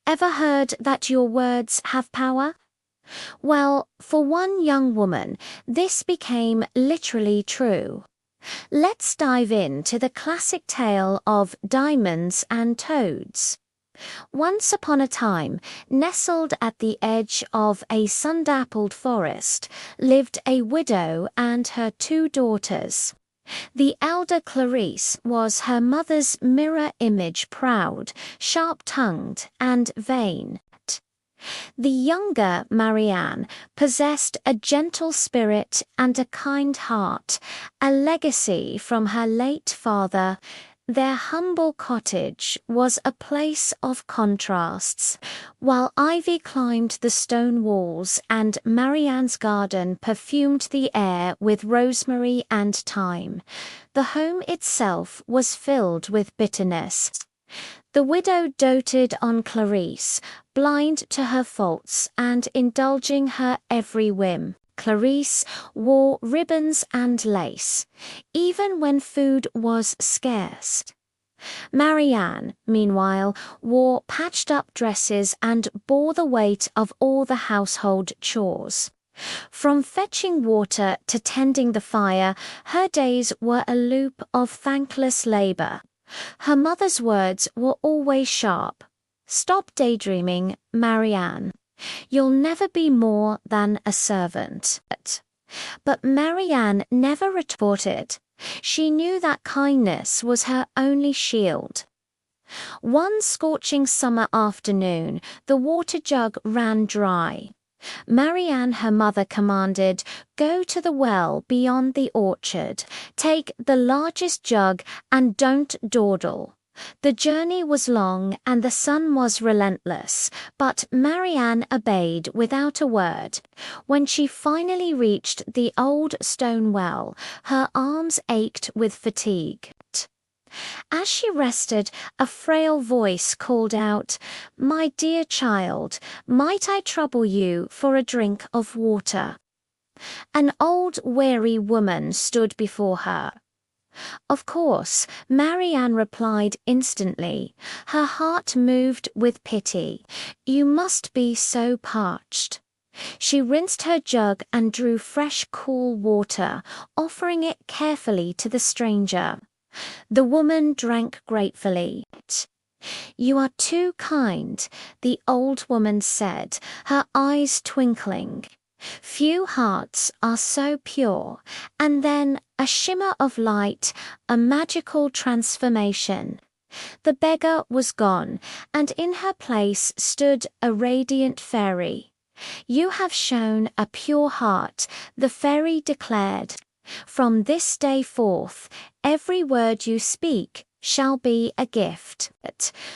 Ever heard that your words have power? Well, for one young woman, this became literally true. Let's dive into the classic tale of diamonds and toads. Once upon a time, nestled at the edge of a sun-dappled forest, lived a widow and her two daughters. The elder Clarice was her mother's mirror image, proud, sharp-tongued, and vain. The younger Marianne possessed a gentle spirit and a kind heart, a legacy from her late father. Their humble cottage was a place of contrasts. While ivy climbed the stone walls and Marianne's garden perfumed the air with rosemary and thyme, the home itself was filled with bitterness. The widow doted on Clarice, blind to her faults and indulging her every whim. Clarice wore ribbons and lace, even when food was scarce. Marianne, meanwhile, wore patched-up dresses and bore the weight of all the household chores. From fetching water to tending the fire, her days were a loop of thankless labor. Her mother's words were always sharp. "Stop daydreaming, Marianne. You'll never be more than a servant." But Marianne never retorted. She knew that kindness was her only shield. One scorching summer afternoon, the water jug ran dry. Marianne, her mother, commanded, "Go to the well beyond the orchard, take the largest jug, and don't dawdle." The journey was long and the sun was relentless, but Marianne obeyed without a word. When she finally reached the old stone well, her arms ached with fatigue. As she rested, a frail voice called out, "My dear child, might I trouble you for a drink of water?" An old, weary woman stood before her. Of course, Marianne replied instantly. Her heart moved with pity. "You must be so parched." She rinsed her jug and drew fresh, cool water, offering it carefully to the stranger. The woman drank gratefully. "You are too kind," the old woman said, her eyes twinkling. "Few hearts are so pure." And then a shimmer of light, a magical transformation. The beggar was gone, and in her place stood a radiant fairy. "You have shown a pure heart," the fairy declared. "From this day forth, every word you speak shall be a gift.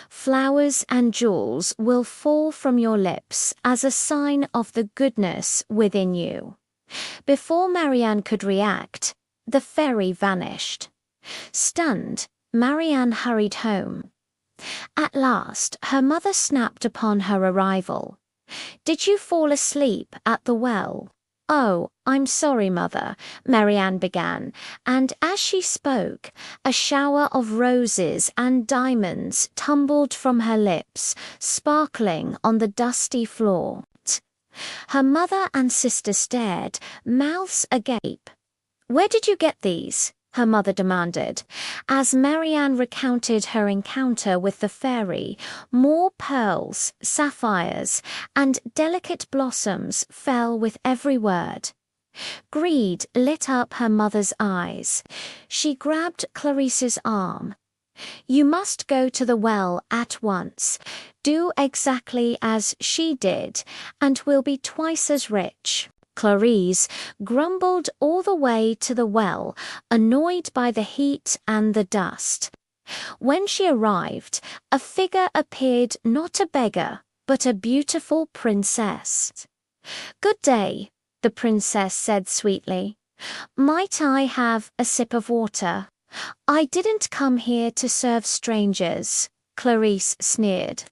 Flowers and jewels will fall from your lips as a sign of the goodness within you." Before Marianne could react, the fairy vanished. Stunned, Marianne hurried home. At last, her mother snapped upon her arrival. "Did you fall asleep at the well?" "Oh, I'm sorry, Mother," Marianne began, and as she spoke, a shower of roses and diamonds tumbled from her lips, sparkling on the dusty floor. Her mother and sister stared, mouths agape. "Where did you get these?" her mother demanded. As Marianne recounted her encounter with the fairy, more pearls, sapphires, and delicate blossoms fell with every word. Greed lit up her mother's eyes. She grabbed Clarice's arm. "You must go to the well at once. Do exactly as she did, and we'll be twice as rich." Clarice grumbled all the way to the well, annoyed by the heat and the dust. When she arrived, a figure appeared, not a beggar, but a beautiful princess. "Good day," the princess said sweetly. "Might I have a sip of water?" "I didn't come here to serve strangers," Clarice sneered.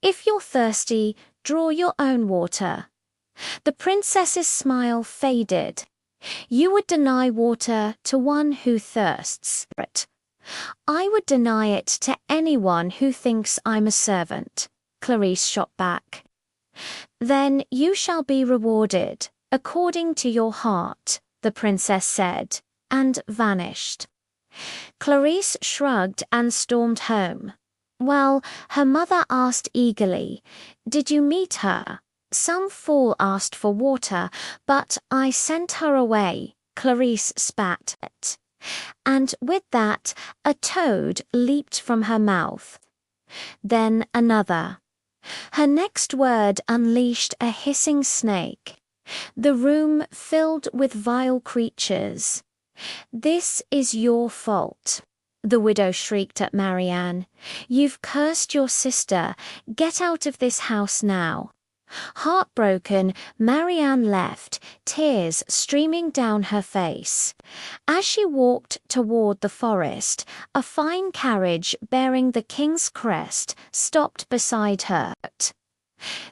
"If you're thirsty, draw your own water." The princess's smile faded. "You would deny water to one who thirsts. I would deny it to anyone who thinks I'm a servant." Clarisse shot back. Then you shall be rewarded, according to your heart, the princess said, and vanished. Clarisse shrugged and stormed home. Well, her mother asked eagerly, "Did you meet her?" "Some fool asked for water, but I sent her away," Clarisse spat. And with that, a toad leaped from her mouth. Then another. Her next word unleashed a hissing snake. The room filled with vile creatures. "This is your fault," the widow shrieked at Marianne. "You've cursed your sister. Get out of this house now." Heartbroken, Marianne left, tears streaming down her face. As she walked toward the forest, a fine carriage bearing the king's crest stopped beside her.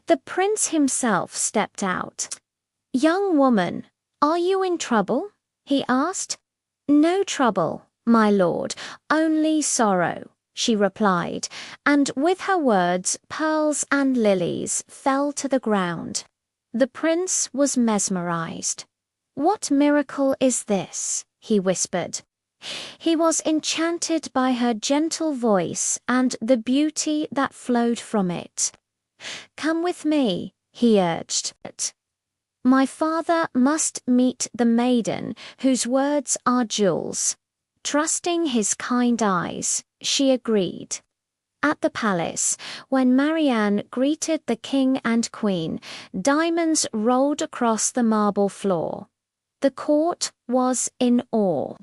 The prince himself stepped out. "Young woman, are you in trouble?" he asked. "No trouble, my lord, only sorrow," she replied, and with her words pearls and lilies fell to the ground. The prince was mesmerized. "What miracle is this?" he whispered. He was enchanted by her gentle voice and the beauty that flowed from it. "Come with me," he urged. "My father must meet the maiden whose words are jewels." Trusting his kind eyes, she agreed. At the palace, when Marianne greeted the king and queen, diamonds rolled across the marble floor. The court was in awe.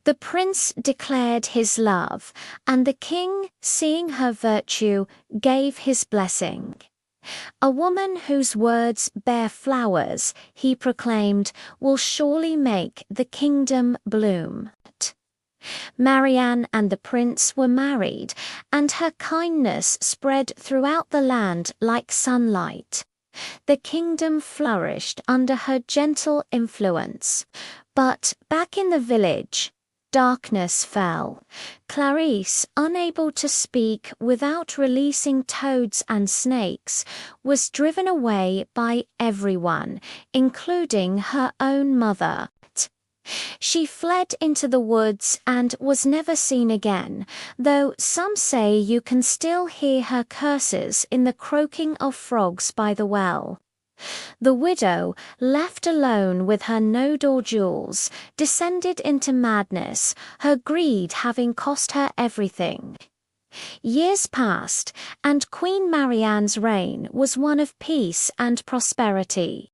The prince declared his love, and the king, seeing her virtue, gave his blessing. "A woman whose words bear flowers," he proclaimed, "will surely make the kingdom bloom." Marianne and the prince were married, and her kindness spread throughout the land like sunlight. The kingdom flourished under her gentle influence. But back in the village, darkness fell. Clarisse, unable to speak without releasing toads and snakes, was driven away by everyone, including her own mother. She fled into the woods and was never seen again, though some say you can still hear her curses in the croaking of frogs by the well. The widow, left alone with her no-door jewels, descended into madness, her greed having cost her everything. Years passed, and Queen Marianne's reign was one of peace and prosperity.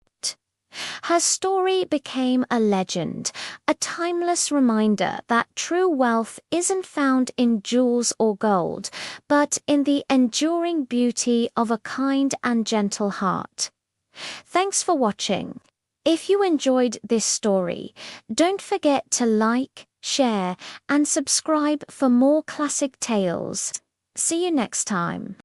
Her story became a legend, a timeless reminder that true wealth isn't found in jewels or gold, but in the enduring beauty of a kind and gentle heart. Thanks for watching. If you enjoyed this story, don't forget to like, share, and subscribe for more classic tales. See you next time.